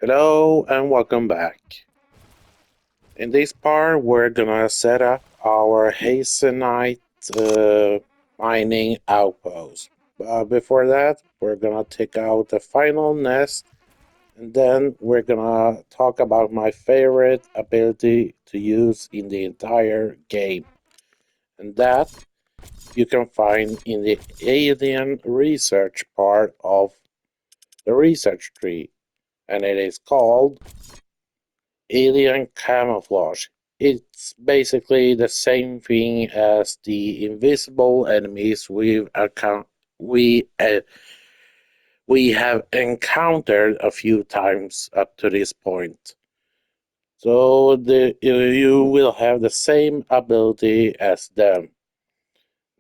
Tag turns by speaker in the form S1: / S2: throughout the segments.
S1: Hello and welcome back. In this part, we're gonna set up our Hazenite mining outpost. Before that, we're gonna take out the final nest, and then we're gonna talk about my favorite ability to use in the entire game, and that you can find in the alien research part of the research tree, and it is called alien camouflage. It's basically the same thing as the invisible enemies we uh, we have encountered a few times up to this point. So you will have the same ability as them.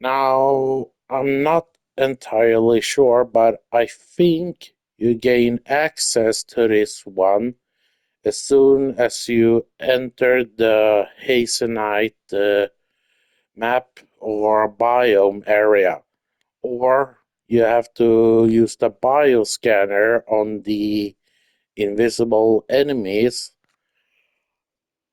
S1: Now, I'm not entirely sure, but I think you gain access to this one as soon as you enter the Hazenite map or biome area, or you have to use the bioscanner on the invisible enemies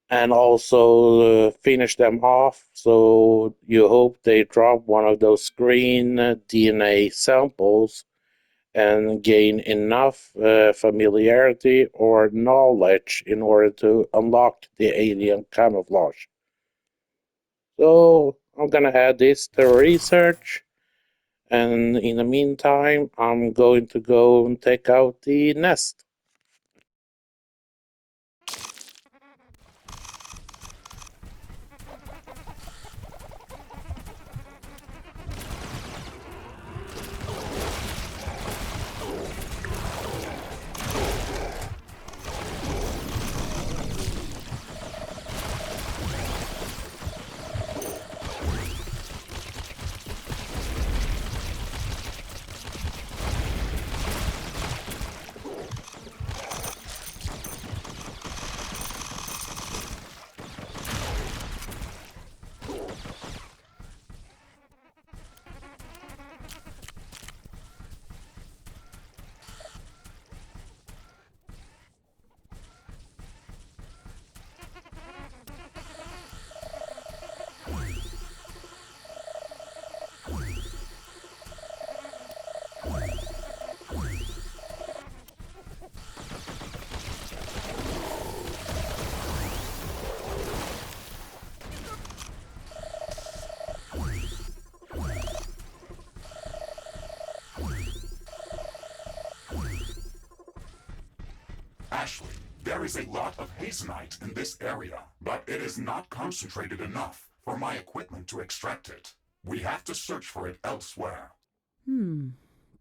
S1: and also finish them off. So you hope they drop one of those green DNA samples and gain enough familiarity or knowledge in order to unlock the alien camouflage. So I'm gonna add this to research, and in the meantime, I'm going to go and take out the nest.
S2: Ashley, there is a lot of Hazenite in this area, but it is not concentrated enough for my equipment to extract it. We have to search for it elsewhere.
S3: Hmm.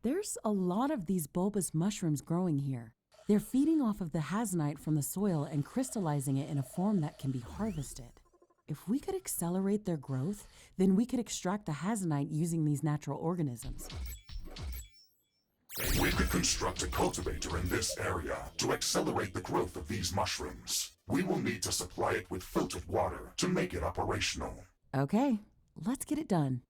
S3: There's a lot of these bulbous mushrooms growing here. They're feeding off of the hazenite from the soil and crystallizing it in a form that can be harvested. If we could accelerate their growth, then we could extract the hazenite using these natural organisms.
S2: We could construct a cultivator in this area to accelerate the growth of these mushrooms. We will need to supply it with filtered water to make it operational.
S3: Okay, let's get it done.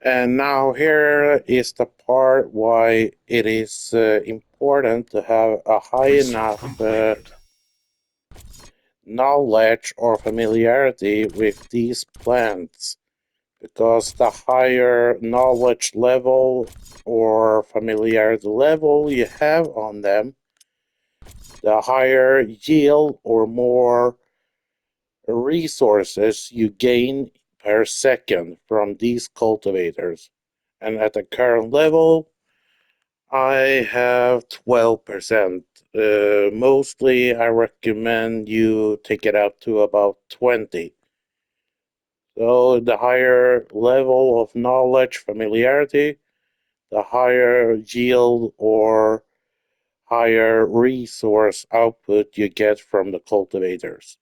S1: And now here is the part why it is important to have a high
S2: Research
S1: enough
S2: completed.
S1: knowledge or familiarity with these plants, because the higher knowledge level or familiarity level you have on them, the higher yield or more resources you gain per second from these cultivators. And at the current level, I have 12%. Mostly, I recommend you take it up to about 20. So, the higher level of knowledge, familiarity, the higher yield or higher resource output you get from the cultivators.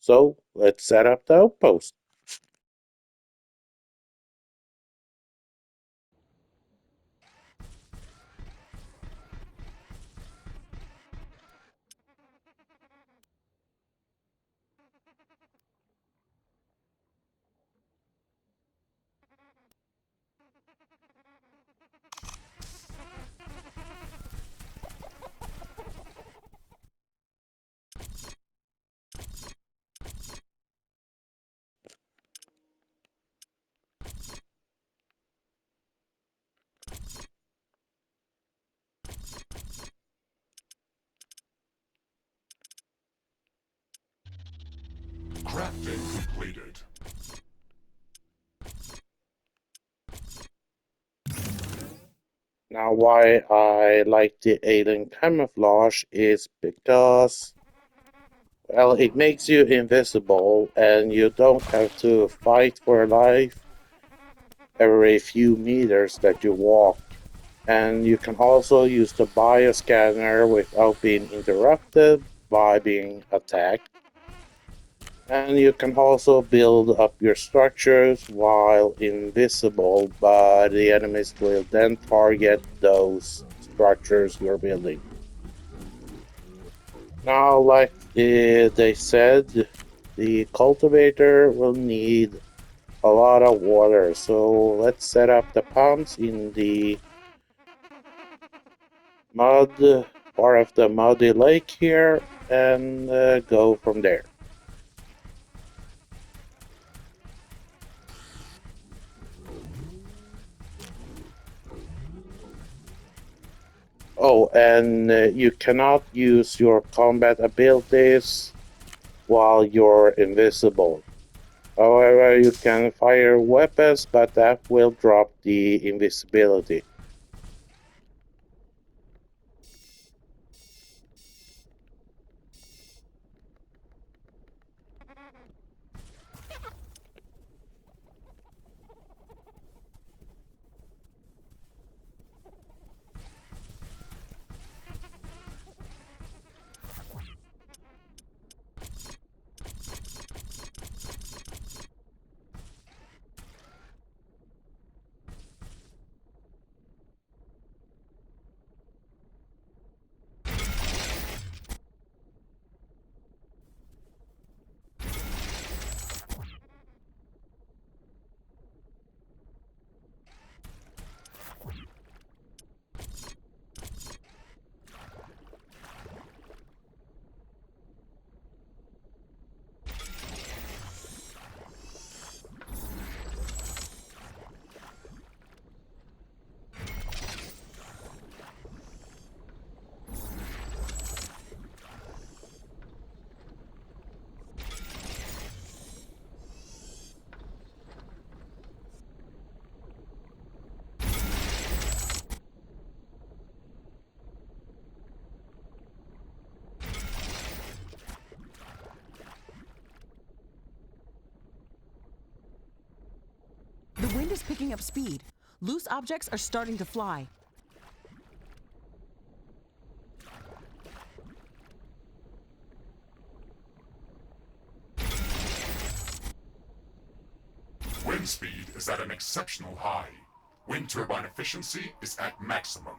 S1: So let's set up the outpost.
S2: completed.
S1: Now, why I like the alien camouflage is because, well, it makes you invisible and you don't have to fight for life every few meters that you walk. And you can also use the bioscanner without being interrupted by being attacked. And you can also build up your structures while invisible, but the enemies will then target those structures you're building. Now, like they said, the cultivator will need a lot of water, so let's set up the pumps in the mud part of the muddy lake here and go from there. Oh, and you cannot use your combat abilities while you're invisible. However, you can fire weapons, but that will drop the invisibility.
S3: The wind is picking up speed. Loose objects are starting to fly.
S2: Wind speed is at an exceptional high. Wind turbine efficiency is at maximum.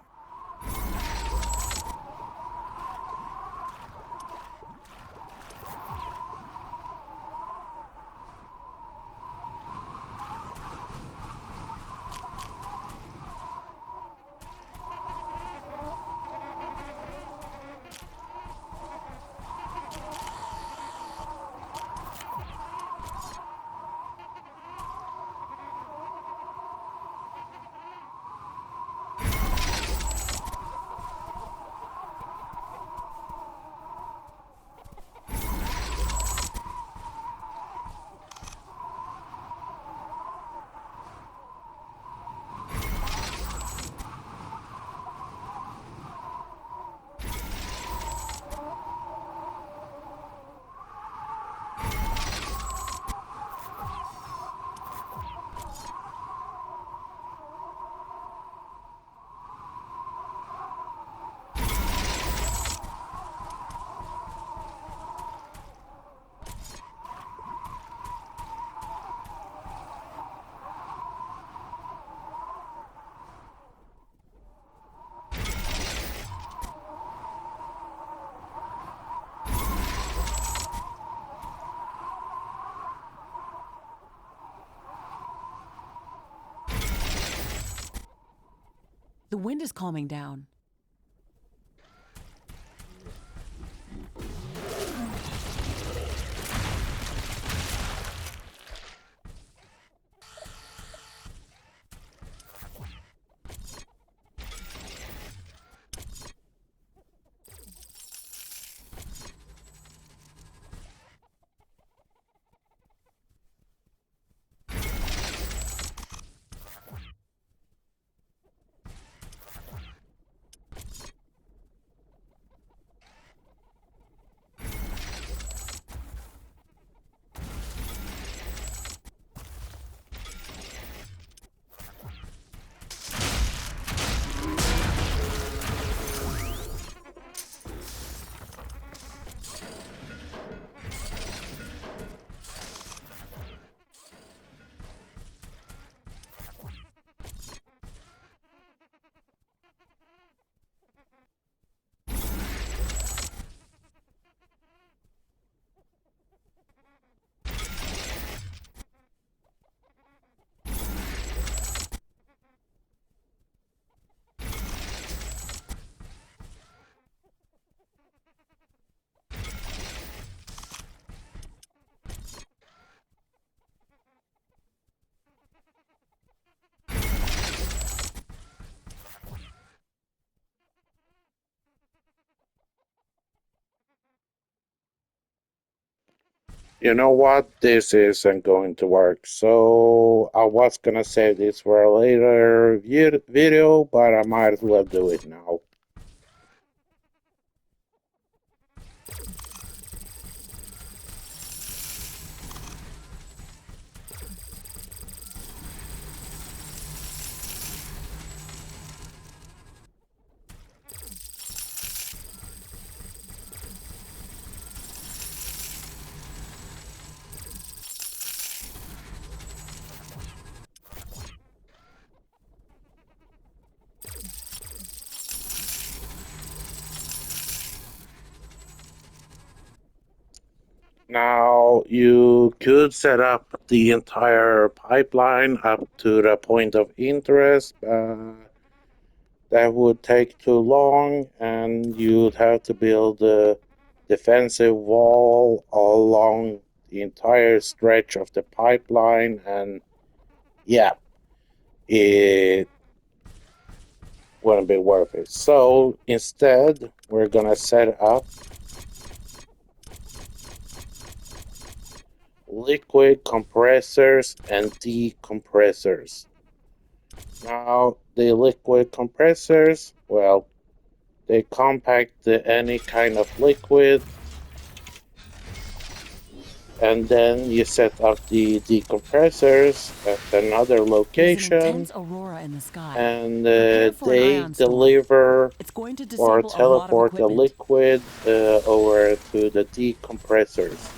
S3: The wind is calming down.
S1: You know what? This isn't going to work. So I was gonna save this for a later video, but I might as well do it now. Now, you could set up the entire pipeline up to the point of interest. That would take too long, and you'd have to build a defensive wall along the entire stretch of the pipeline. And yeah, it wouldn't be worth it. So instead, we're gonna set up liquid compressors and decompressors. Now, the liquid compressors, well, they compact any kind of liquid, and then you set up the decompressors at another
S3: There's an
S1: location,
S3: intense aurora in the sky.
S1: and
S3: Prepare for an
S1: they
S3: ion storm.
S1: deliver
S3: It's going to
S1: or
S3: disable a lot of
S1: teleport the
S3: equipment.
S1: liquid over to the decompressors.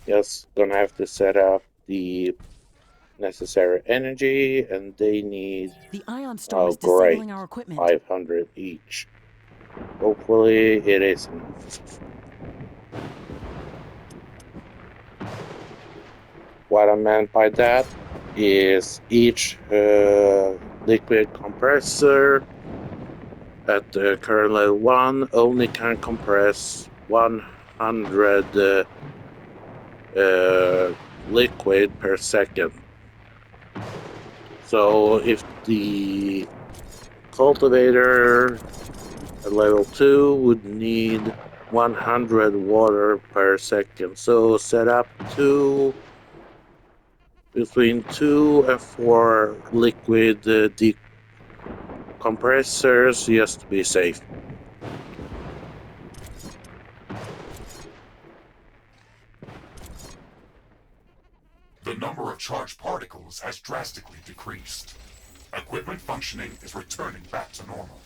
S1: Just gonna have to set up the necessary energy, and they need,
S3: The ion storm is
S1: great,
S3: disabling our equipment.
S1: 500 each. Hopefully it is enough. What I meant by that is each liquid compressor at the current level 1 only can compress 100 liquid per second. So if the cultivator at level 2 would need 100 water per second. So set up between 2 and 4 liquid decompressors just to be safe.
S2: The number of charged particles has drastically decreased. Equipment functioning is returning back to normal.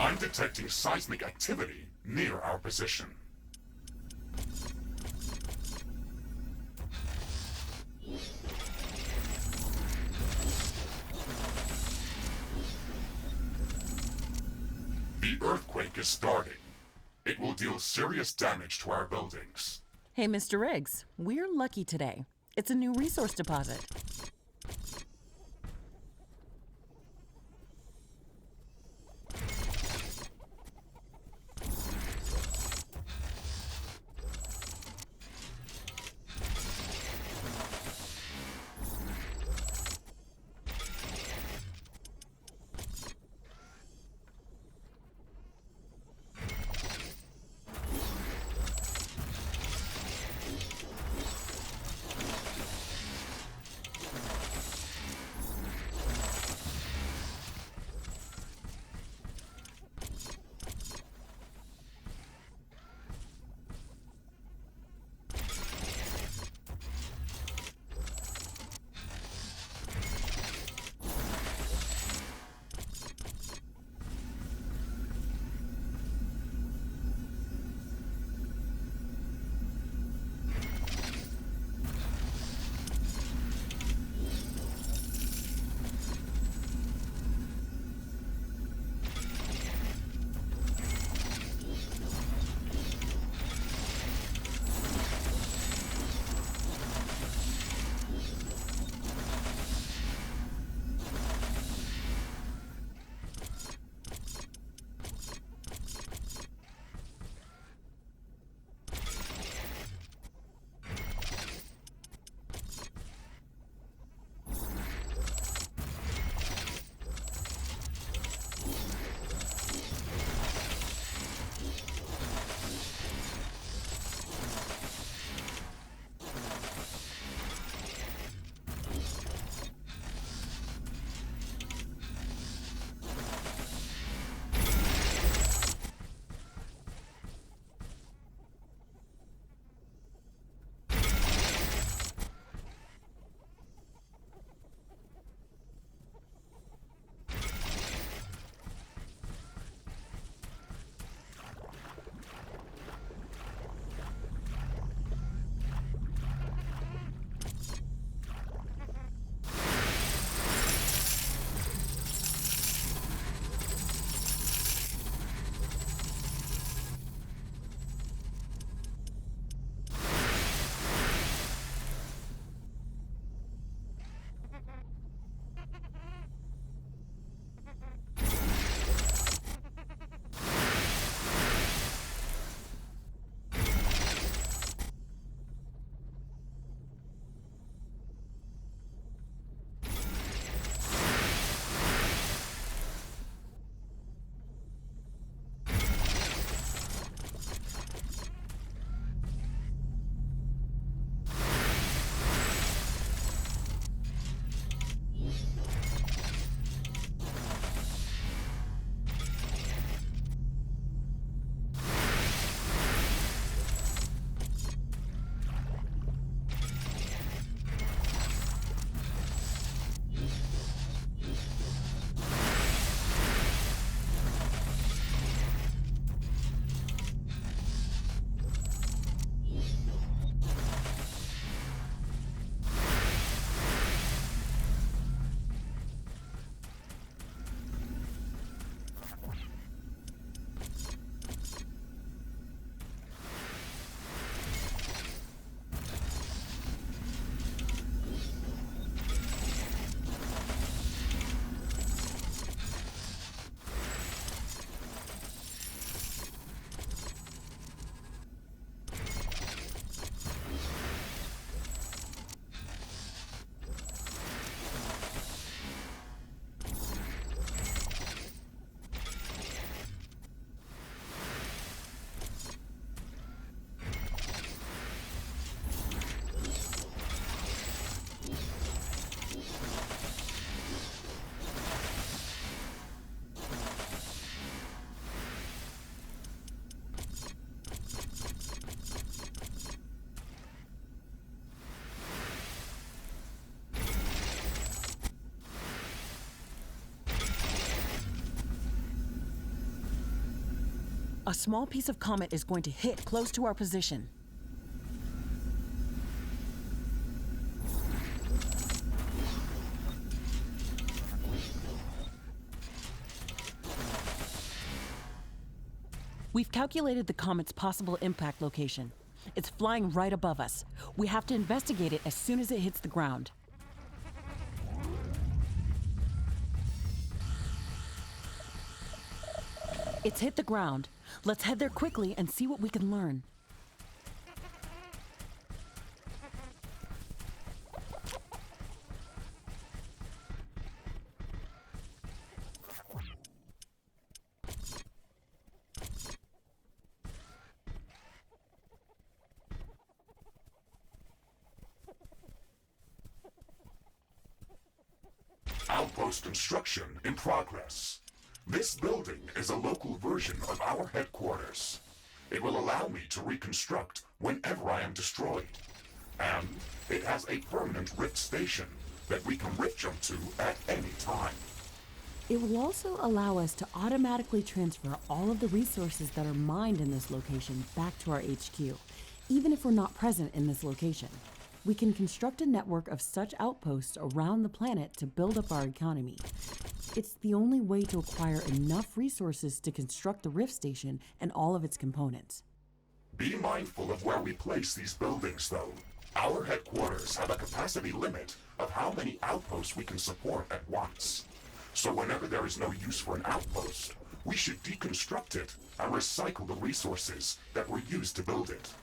S2: I'm detecting seismic activity near our position. The earthquake is starting. It will deal serious damage to our buildings.
S3: Hey, Mr. Riggs, we're lucky today. It's a new resource deposit. A small piece of comet is going to hit close to our position. We've calculated the comet's possible impact location. It's flying right above us. We have to investigate it as soon as it hits the ground. It's hit the ground. Let's head there quickly and see what we can learn.
S2: Outpost construction in progress. This building is a local version of our headquarters. It will allow me to reconstruct whenever I am destroyed. And it has a permanent rift station that we can rift jump to at any time.
S3: It will also allow us to automatically transfer all of the resources that are mined in this location back to our HQ, even if we're not present in this location. We can construct a network of such outposts around the planet to build up our economy. It's the only way to acquire enough resources to construct the Rift Station and all of its components.
S2: Be mindful of where we place these buildings, though. Our headquarters have a capacity limit of how many outposts we can support at once. So whenever there is no use for an outpost, we should deconstruct it and recycle the resources that were used to build it.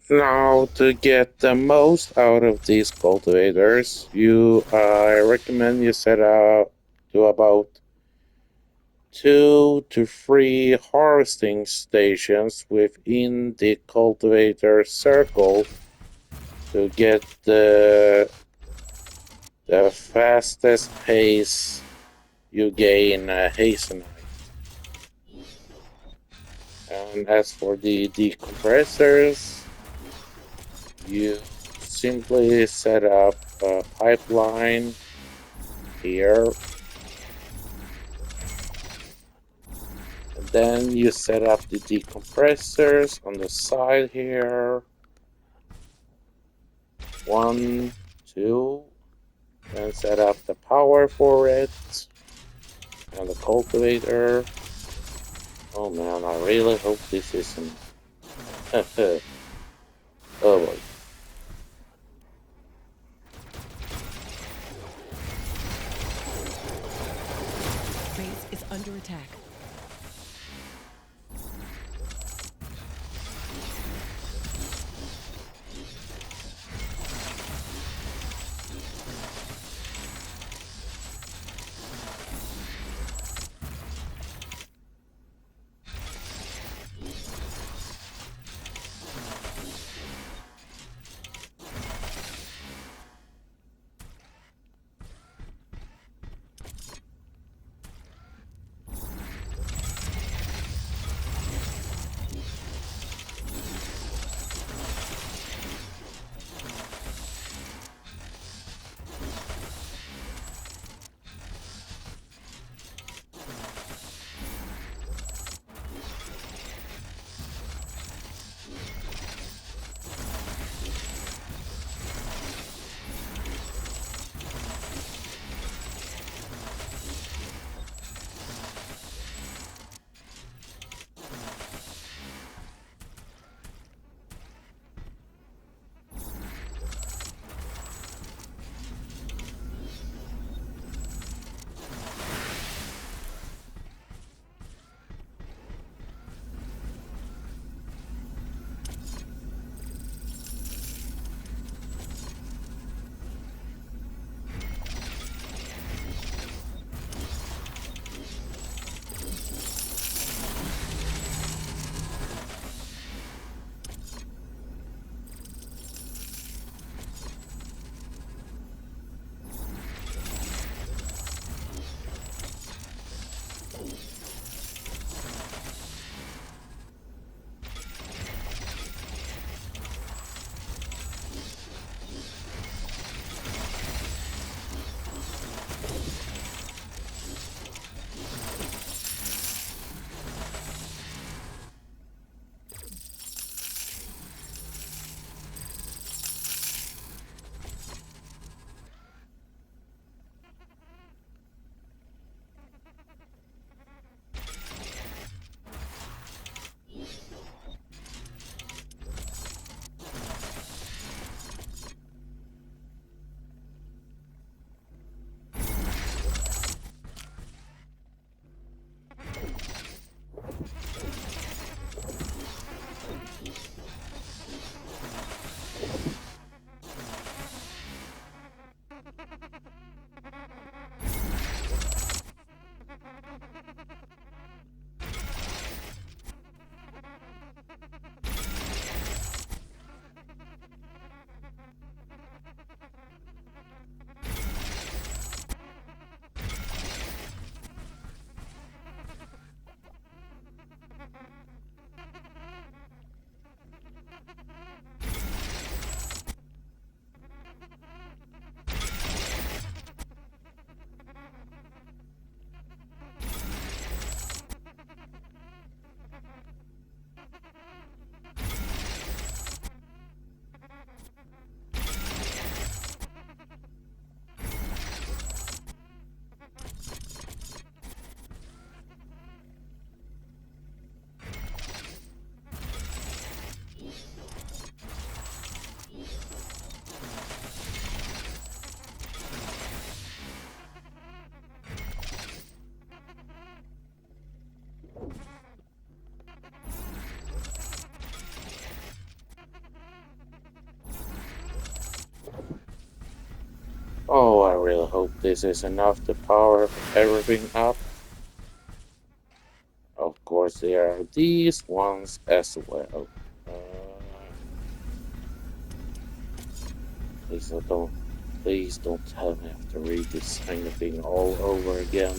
S1: Now, to get the most out of these cultivators, I recommend you set out to about 2 to 3 harvesting stations within the cultivator circle to get the fastest pace you gain Hazenite. And as for the decompressors, you simply set up a pipeline here, and then you set up the decompressors on the side here. 1, 2, then set up the power for it and the cultivator. Oh man, I really hope this isn't. Oh boy.
S3: Base is under attack.
S1: this is enough to power everything up. Of course, there are these ones as well. Please don't, please don't tell me I have to read this kind of thing all over again.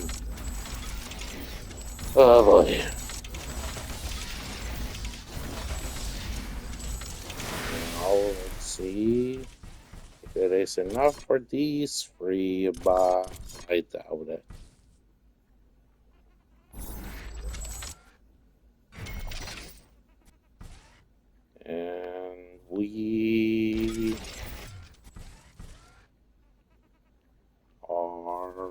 S1: Oh boy. Now let's see if it is enough for these three, but I doubt it. And we are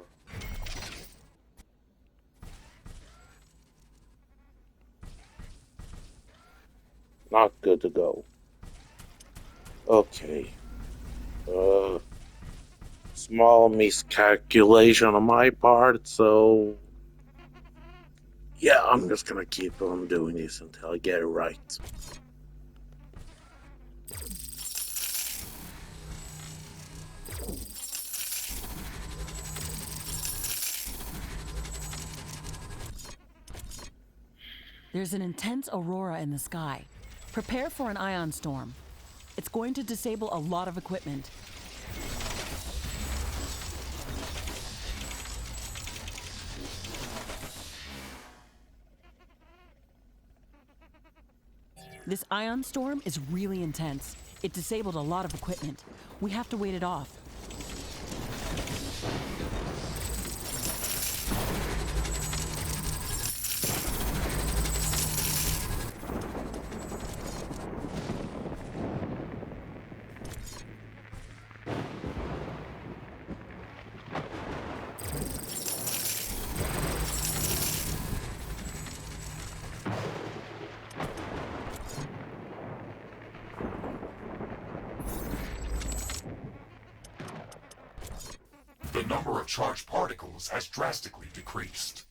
S1: not good to go. Okay. Small miscalculation on my part, so yeah, I'm just gonna keep on doing this until I get it right.
S3: There's an intense aurora in the sky. Prepare for an ion storm. It's going to disable a lot of equipment. This ion storm is really intense. It disabled a lot of equipment. We have to wait it off.
S2: The number of charged particles has drastically decreased.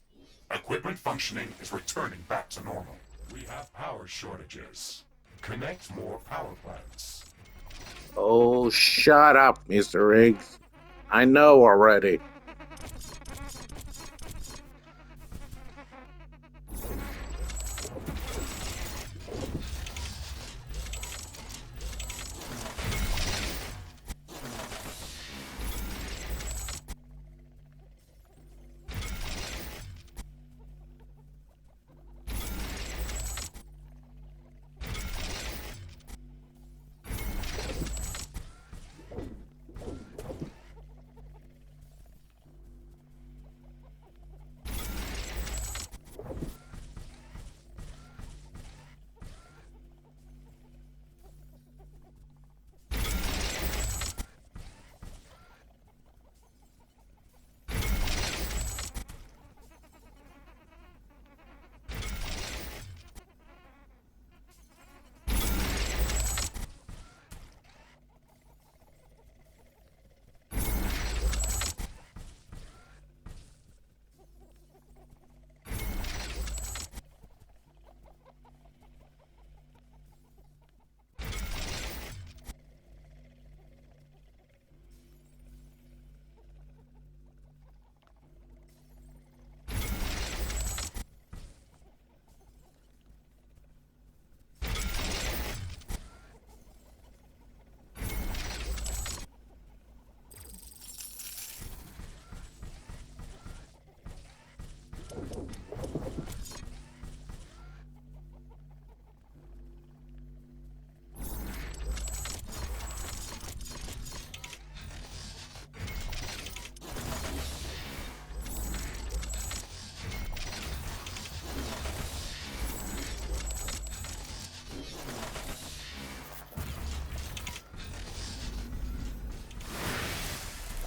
S2: Equipment functioning is returning back to normal. We have power shortages. Connect more power plants.
S1: Oh, shut up, Mr. Riggs. I know already.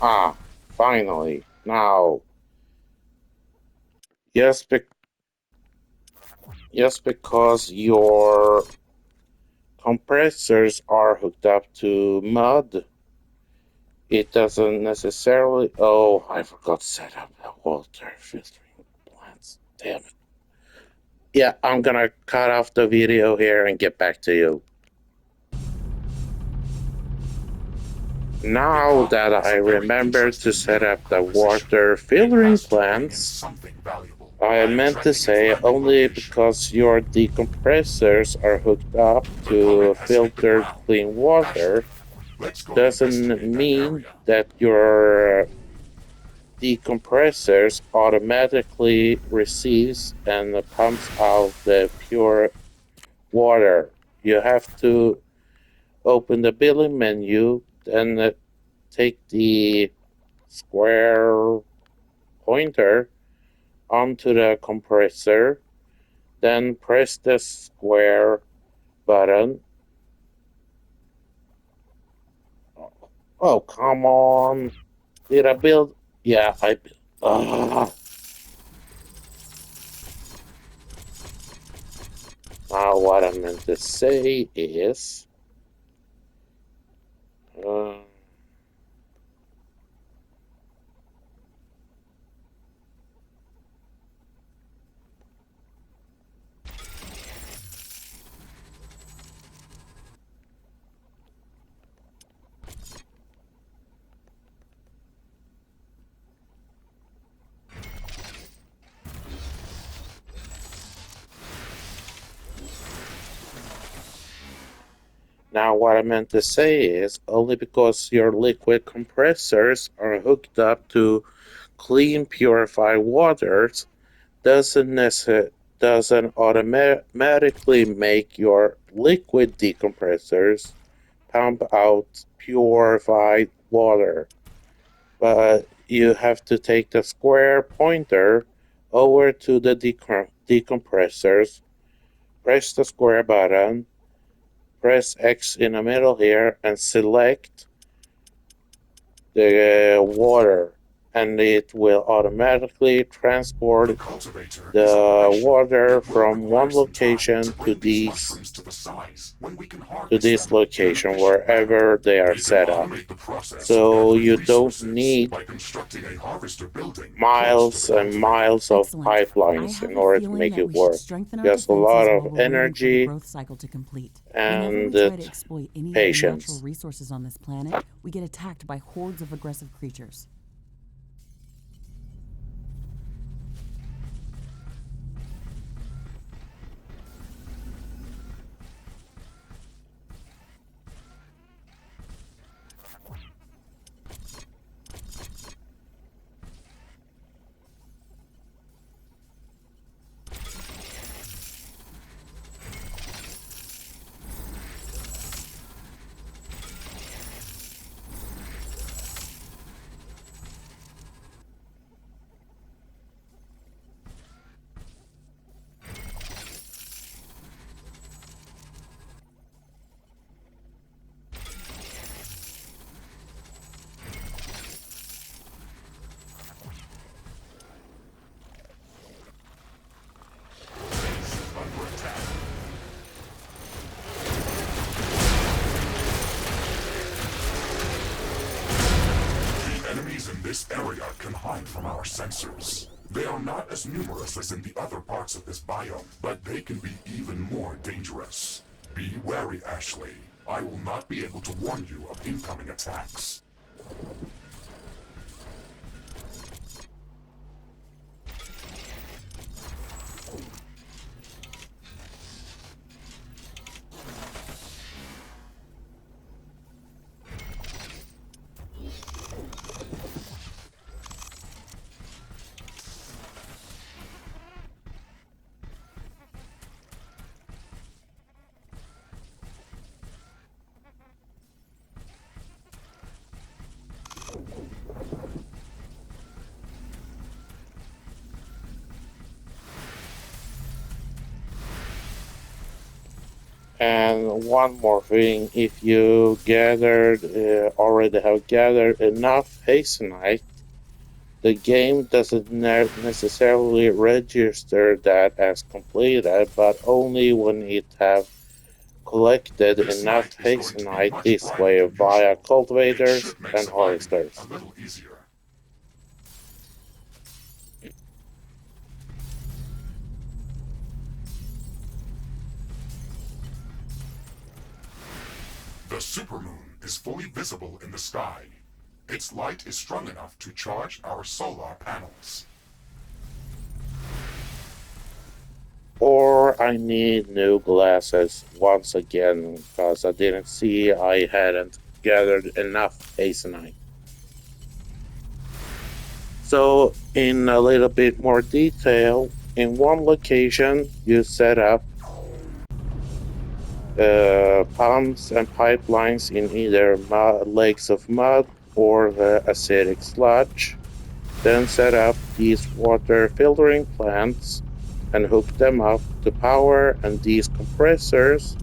S1: Ah, finally. Now, yes, yes, because your compressors are hooked up to mud, it doesn't necessarily. Oh, I forgot to set up the water filtering plants. Damn it. Yeah, I'm gonna cut off the video here and get back to you. Now that I remember to set up the water filtering plants, I meant to say only because your decompressors are hooked up to filtered clean water doesn't mean that your decompressors automatically receives and pumps out the pure water. You have to open the billing menu, then take the square pointer onto the compressor, then press the square button. Oh, come on. Did I build? Yeah, I built. Now, what I meant to say is. Uh, Now, what I meant to say is only because your liquid compressors are hooked up to clean, purified waters doesn't automatically make your liquid decompressors pump out purified water. But you have to take the square pointer over to the decompressors, press the square button, press X in the middle here and select the water, and it will automatically transport the water from one location to this location wherever they are set up. So you don't need miles and miles of
S3: Excellent.
S1: pipelines in order to make it work. Just a lot of energy
S3: growth cycle to complete.
S1: and
S3: Whenever we try to exploit any of the natural
S1: patience.
S3: resources on this planet, we get attacked by hordes of aggressive creatures.
S2: This area can hide from our sensors. They are not as numerous as in the other parts of this biome, but they can be even more dangerous. Be wary, Ashley. I will not be able to warn you of incoming attacks.
S1: And one more thing, if you already have gathered enough Hazenite, the game doesn't necessarily register that as completed, but only when it have collected enough Hazenite this way via cultivators and harvesters.
S2: A little easier. The The supermoon is fully visible in the sky. Its light is strong enough to charge our solar panels.
S1: Or I need new glasses once again, because I didn't see I hadn't gathered enough Hazenite. So, in a little bit more detail, in one location you set up pumps and pipelines in either lakes of mud or the acidic sludge, then set up these water filtering plants and hook them up to power and these compressors.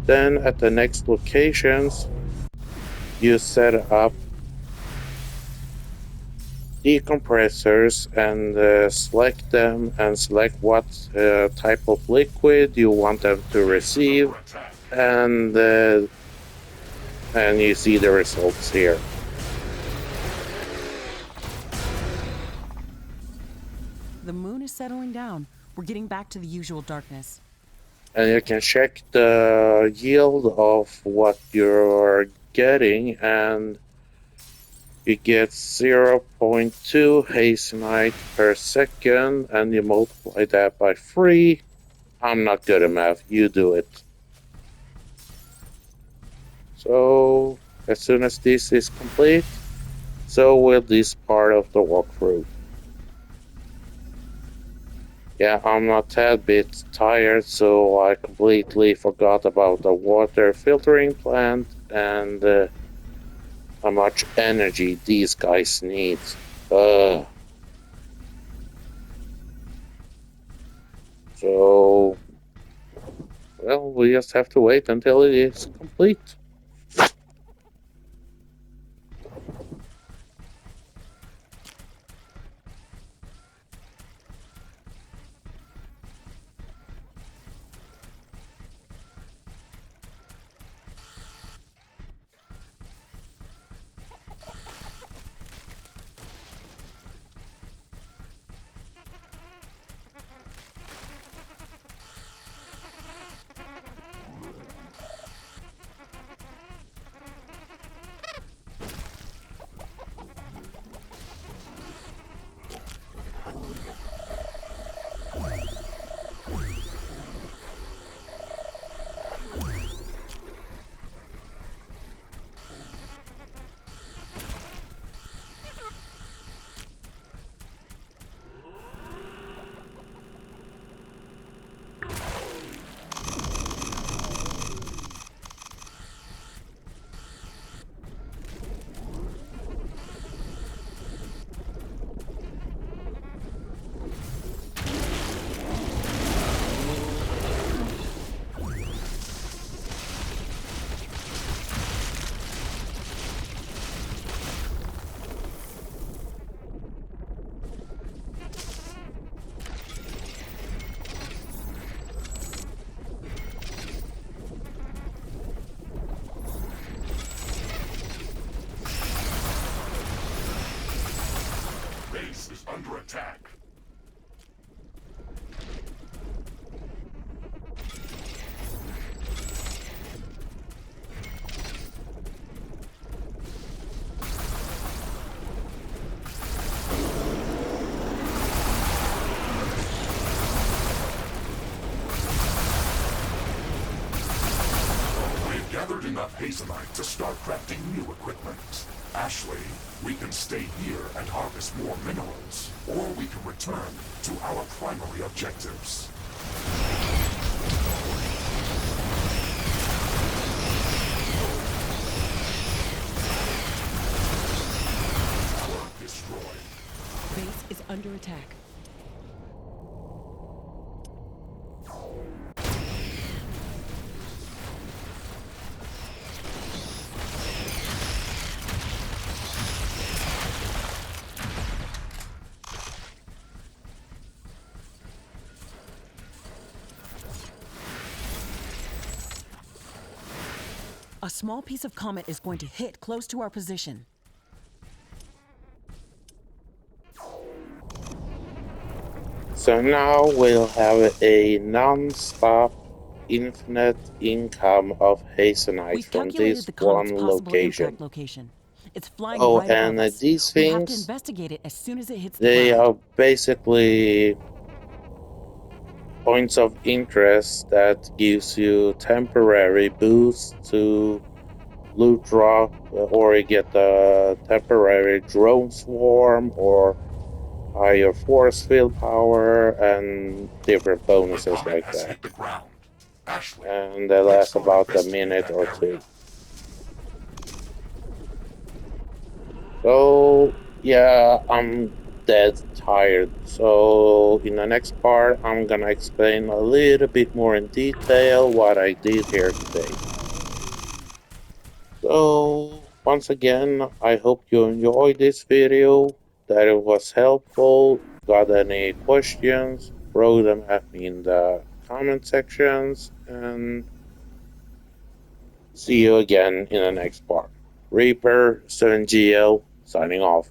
S1: Then at the next locations, you set up decompressors and select them and select what type of liquid you want them to receive, and you see the results here.
S3: The moon is settling down. We're getting back to the usual darkness.
S1: And you can check the yield of what you're getting, and you get 0.2 Hazenite per second, and you multiply that by 3. I'm not good at math, you do it. So, as soon as this is complete, so will this part of the walkthrough. Yeah, I'm a tad bit tired, so I completely forgot about the water filtering plant and how much energy these guys need. So, well, we just have to wait until it is complete.
S2: Base is under attack. We've gathered enough Hazenite to start crafting new equipment. Ashley, we can stay here and harvest more minerals, or we can return to our primary objectives. Tower destroyed.
S3: Base is under attack. A small piece of comet is going to hit close to our position.
S1: So now we'll have a non-stop infinite income of Hazenite
S3: We've
S1: from
S3: calculated
S1: this
S3: the comet's
S1: one
S3: possible
S1: location.
S3: impact location. It's flying
S1: Oh,
S3: right above
S1: and
S3: us.
S1: these
S3: We have to
S1: things,
S3: investigate it as soon as it hits the
S1: they
S3: ground.
S1: are basically points of interest that gives you temporary boosts to loot drop, or you get a temporary drone swarm, or higher force field power, and different
S2: The
S1: bonuses
S2: comet
S1: like
S2: has
S1: that.
S2: hit the ground. Ashley,
S1: And they
S2: let's
S1: last
S2: go
S1: about a
S2: investigate
S1: minute
S2: that
S1: or
S2: area.
S1: two. So, yeah, I'm dead tired. So, in the next part, I'm gonna explain a little bit more in detail what I did here today. So, once again, I hope you enjoyed this video, that it was helpful. Got any questions? Throw them at me in the comment sections, and see you again in the next part. Reaper 7GL signing off.